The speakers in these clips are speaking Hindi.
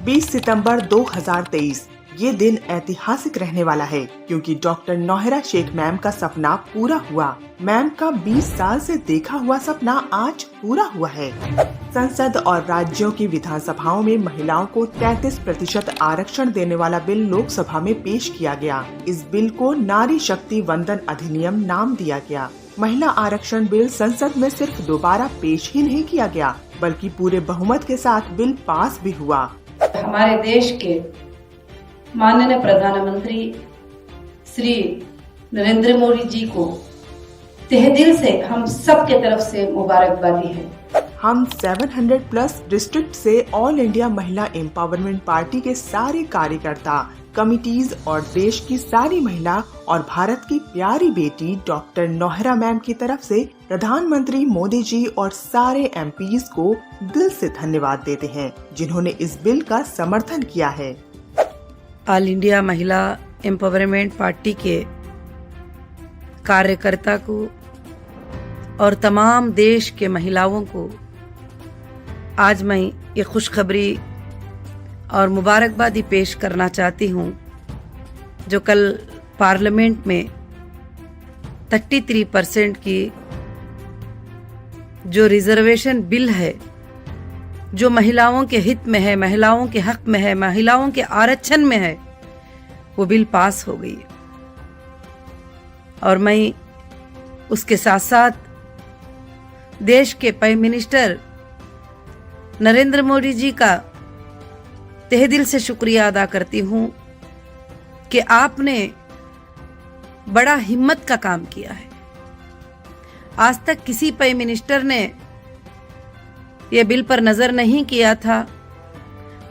20 सितंबर 2023 ये दिन ऐतिहासिक रहने वाला है क्योंकि डॉक्टर नौहरा शेख मैम का सपना पूरा हुआ। मैम का 20 साल से देखा हुआ सपना आज पूरा हुआ है। संसद और राज्यों की विधानसभाओं में महिलाओं को 33% आरक्षण देने वाला बिल लोकसभा में पेश किया गया। इस बिल को नारी शक्ति वंदन अधिनियम नाम दिया गया। महिला आरक्षण बिल संसद में सिर्फ दोबारा पेश ही नहीं किया गया बल्कि पूरे बहुमत के साथ बिल पास भी हुआ। हमारे देश के माननीय प्रधानमंत्री श्री नरेंद्र मोदी जी को तहे दिल से हम सब के तरफ से मुबारकबादी है। हम 700 प्लस डिस्ट्रिक्ट से ऑल इंडिया महिला एम्पावरमेंट पार्टी के सारे कार्यकर्ता, कमिटीज और देश की सारी महिला और भारत की प्यारी बेटी डॉक्टर नौहरा मैम की तरफ से प्रधानमंत्री मोदी जी और सारे एमपीज को दिल से धन्यवाद देते हैं जिन्होंने इस बिल का समर्थन किया है। ऑल इंडिया महिला एम्पावरमेंट पार्टी के कार्यकर्ता को और तमाम देश के महिलाओं को आज मैं ये खुशखबरी और मुबारकबादी पेश करना चाहती हूँ जो कल पार्लियामेंट में 33% की जो रिजर्वेशन बिल है, जो महिलाओं के हित में है, महिलाओं के हक में है, महिलाओं के आरक्षण में है, वो बिल पास हो गई। और मैं उसके साथ साथ देश के प्राइम मिनिस्टर नरेंद्र मोदी जी का तहे दिल से शुक्रिया अदा करती हूँ कि आपने बड़ा हिम्मत का काम किया है। आज तक किसी प्राइम मिनिस्टर ने यह बिल पर नजर नहीं किया था,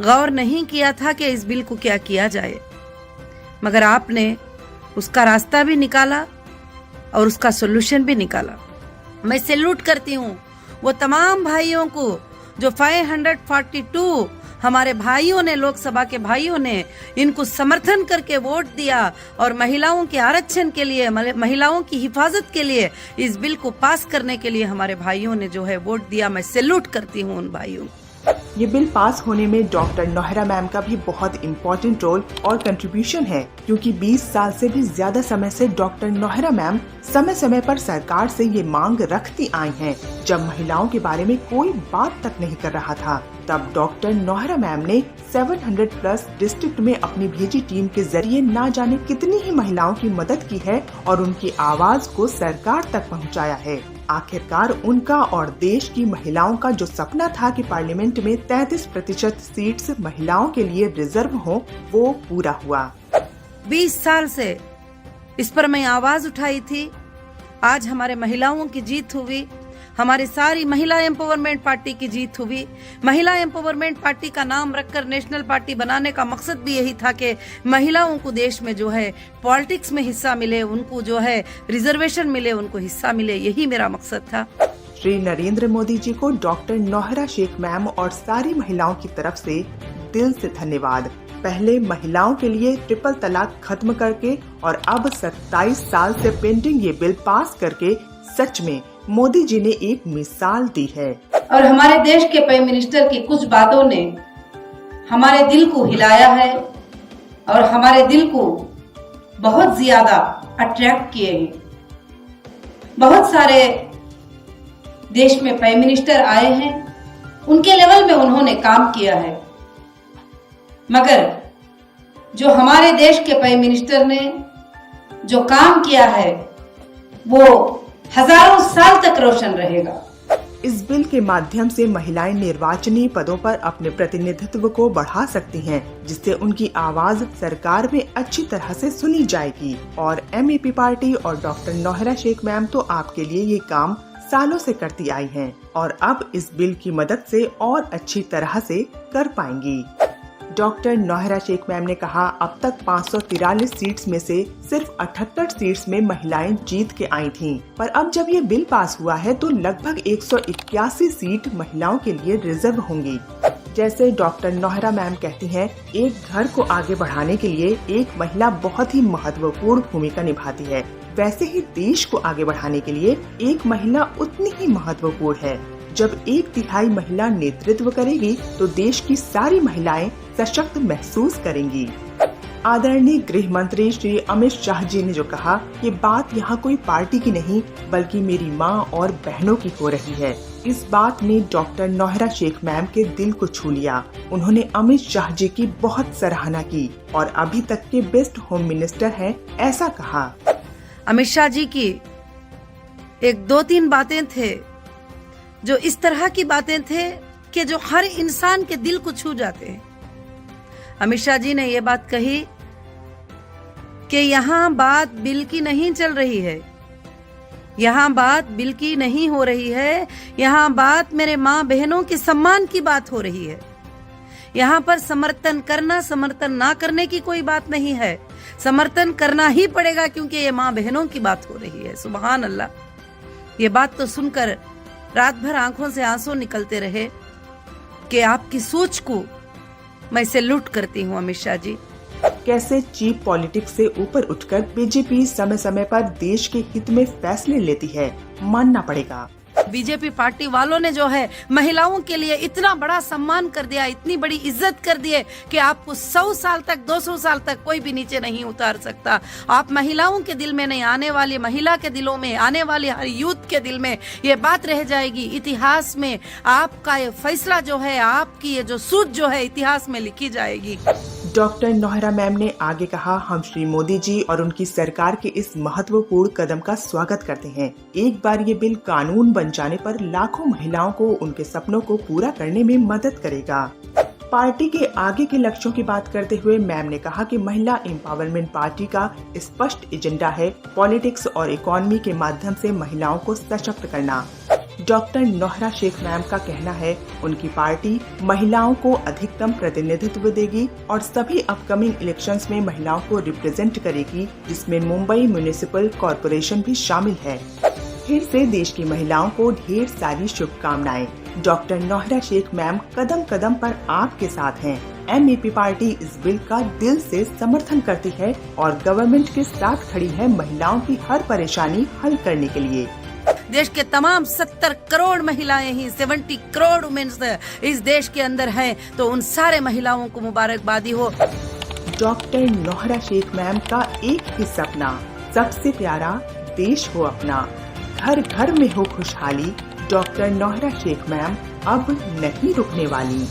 गौर नहीं किया था कि इस बिल को क्या किया जाए, मगर आपने उसका रास्ता भी निकाला और उसका सॉल्यूशन भी निकाला। मैं सैल्यूट करती हूँ वो तमाम भाइयों को जो 542 हमारे भाइयों ने, लोकसभा के भाइयों ने इनको समर्थन करके वोट दिया और महिलाओं के आरक्षण के लिए, महिलाओं की हिफाजत के लिए इस बिल को पास करने के लिए हमारे भाइयों ने जो है वोट दिया। मैं सैल्यूट करती हूँ उन भाइयों। ये बिल पास होने में डॉक्टर नौहरा मैम का भी बहुत इम्पोर्टेंट रोल और कंट्रीब्यूशन है क्योंकि 20 साल से भी ज्यादा समय से डॉक्टर नौहरा मैम समय समय पर सरकार से ये मांग रखती आई हैं। जब महिलाओं के बारे में कोई बात तक नहीं कर रहा था तब डॉक्टर नौहरा मैम ने 700 प्लस डिस्ट्रिक्ट में अपनी भेजी टीम के जरिए ना जाने कितनी ही महिलाओं की मदद की है और उनकी आवाज को सरकार तक पहुंचाया है। आखिरकार उनका और देश की महिलाओं का जो सपना था कि पार्लियामेंट में 33% सीट्स महिलाओं के लिए रिजर्व हो, वो पूरा हुआ। 20 साल से इस पर मैं आवाज उठाई थी। आज हमारे महिलाओं की जीत हुई, हमारी सारी महिला एम्पावरमेंट पार्टी की जीत हुई। महिला एम्पावरमेंट पार्टी का नाम रखकर नेशनल पार्टी बनाने का मकसद भी यही था कि महिलाओं को देश में जो है पॉलिटिक्स में हिस्सा मिले, उनको जो है रिजर्वेशन मिले, उनको हिस्सा मिले, यही मेरा मकसद था। श्री नरेंद्र मोदी जी को डॉक्टर नौहरा शेख मैम और सारी महिलाओं की तरफ से दिल से धन्यवाद। पहले महिलाओं के लिए ट्रिपल तलाक खत्म करके और अब 27 साल से पेंडिंग ये बिल पास करके सच में मोदी जी ने एक मिसाल दी है। और हमारे देश के प्राइम मिनिस्टर की कुछ बातों ने हमारे दिल को हिलाया है और हमारे दिल को बहुत ज्यादा अट्रैक्ट किए हैं। बहुत सारे देश में प्राइम मिनिस्टर आए हैं, उनके लेवल में उन्होंने काम किया है, मगर जो हमारे देश के प्राइम मिनिस्टर ने जो काम किया है वो हजारों साल तक रोशन रहेगा। इस बिल के माध्यम से महिलाएं निर्वाचनीय पदों पर अपने प्रतिनिधित्व को बढ़ा सकती हैं, जिससे उनकी आवाज सरकार में अच्छी तरह से सुनी जाएगी। और एमएपी पार्टी और डॉक्टर नौहरा शेख मैम तो आपके लिए ये काम सालों से करती आई हैं और अब इस बिल की मदद से और अच्छी तरह से कर पाएंगी। डॉक्टर नौहरा शेख मैम ने कहा, अब तक 543 सीट्स में से सिर्फ 78 सीट्स में महिलाएं जीत के आई थीं, पर अब जब ये बिल पास हुआ है तो लगभग 181 सीट महिलाओं के लिए रिजर्व होंगी। जैसे डॉक्टर नौहरा मैम कहती हैं, एक घर को आगे बढ़ाने के लिए एक महिला बहुत ही महत्वपूर्ण भूमिका निभाती है, वैसे ही देश को आगे बढ़ाने के लिए एक महिला उतनी ही महत्वपूर्ण है। जब 1/3 महिला नेतृत्व करेगी तो देश की सारी महिलाएं सशक्त महसूस करेंगी। आदरणीय गृह मंत्री श्री अमित शाह जी ने जो कहा, ये बात यहाँ कोई पार्टी की नहीं बल्कि मेरी माँ और बहनों की हो रही है। इस बात ने डॉक्टर नौहरा शेख मैम के दिल को छू लिया। उन्होंने अमित शाह जी की बहुत सराहना की और अभी तक के बेस्ट होम मिनिस्टर हैं, ऐसा कहा। अमित शाह जी की एक दो तीन बातें थे जो इस तरह की बातें थे कि जो हर इंसान के दिल को छू जाते हैं। अमित शाह जी ने ये बात कही कि यहाँ बात बिल की नहीं चल रही है, यहाँ बात बिल की नहीं हो रही है, यहाँ बात मेरे माँ बहनों के सम्मान की बात हो रही है। यहाँ पर समर्थन करना समर्थन ना करने की कोई बात नहीं है, समर्थन करना ही पड़ेगा क्योंकि ये माँ बहनों की बात हो रही है। सुभान अल्लाह। ये बात तो सुनकर रात भर आंखों से आंसू निकलते रहे कि आपकी सोच को मैं सैल्यूट करती हूँ अमित शाह जी। कैसे चीप पॉलिटिक्स से ऊपर उठकर बीजेपी समय समय पर देश के हित में फैसले लेती है, मानना पड़ेगा। बीजेपी पार्टी वालों ने जो है महिलाओं के लिए इतना बड़ा सम्मान कर दिया, इतनी बड़ी इज्जत कर दी है कि आपको 100 साल तक 200 साल तक कोई भी नीचे नहीं उतार सकता। आप महिलाओं के दिल में नहीं, आने वाली महिला के दिलों में, आने वाली हर यूथ के दिल में ये बात रह जाएगी। इतिहास में आपका ये फैसला जो है, आपकी ये जो सूझ जो है इतिहास में लिखी जाएगी। डॉक्टर नौहरा मैम ने आगे कहा, हम श्री मोदी जी और उनकी सरकार के इस महत्वपूर्ण कदम का स्वागत करते हैं। एक बार ये बिल कानून बन जाने पर लाखों महिलाओं को उनके सपनों को पूरा करने में मदद करेगा। पार्टी के आगे के लक्ष्यों की बात करते हुए मैम ने कहा कि महिला एम्पावरमेंट पार्टी का स्पष्ट एजेंडा है पॉलिटिक्स और इकोनॉमी के माध्यम से महिलाओं को सशक्त करना। डॉक्टर नौहरा शेख मैम का कहना है, उनकी पार्टी महिलाओं को अधिकतम प्रतिनिधित्व देगी और सभी अपकमिंग इलेक्शंस में महिलाओं को रिप्रेजेंट करेगी, जिसमें मुंबई म्युनिसिपल कॉरपोरेशन भी शामिल है। फिर से देश की महिलाओं को ढेर सारी शुभकामनाएं। डॉक्टर नौहरा शेख मैम कदम कदम पर आपके साथ हैं। एमईपी पार्टी इस बिल का दिल से समर्थन करती है और गवर्नमेंट के साथ खड़ी है महिलाओं की हर परेशानी हल करने के लिए। देश के तमाम 70 करोड़ महिलाएं ही 70 करोड़ वुमेन्स इस देश के अंदर हैं, तो उन सारे महिलाओं को मुबारकबादी हो। डॉक्टर नौहरा शेख मैम का एक ही सपना, सबसे प्यारा देश हो अपना, घर घर में हो खुशहाली। डॉक्टर नौहरा शेख मैम अब नहीं रुकने वाली।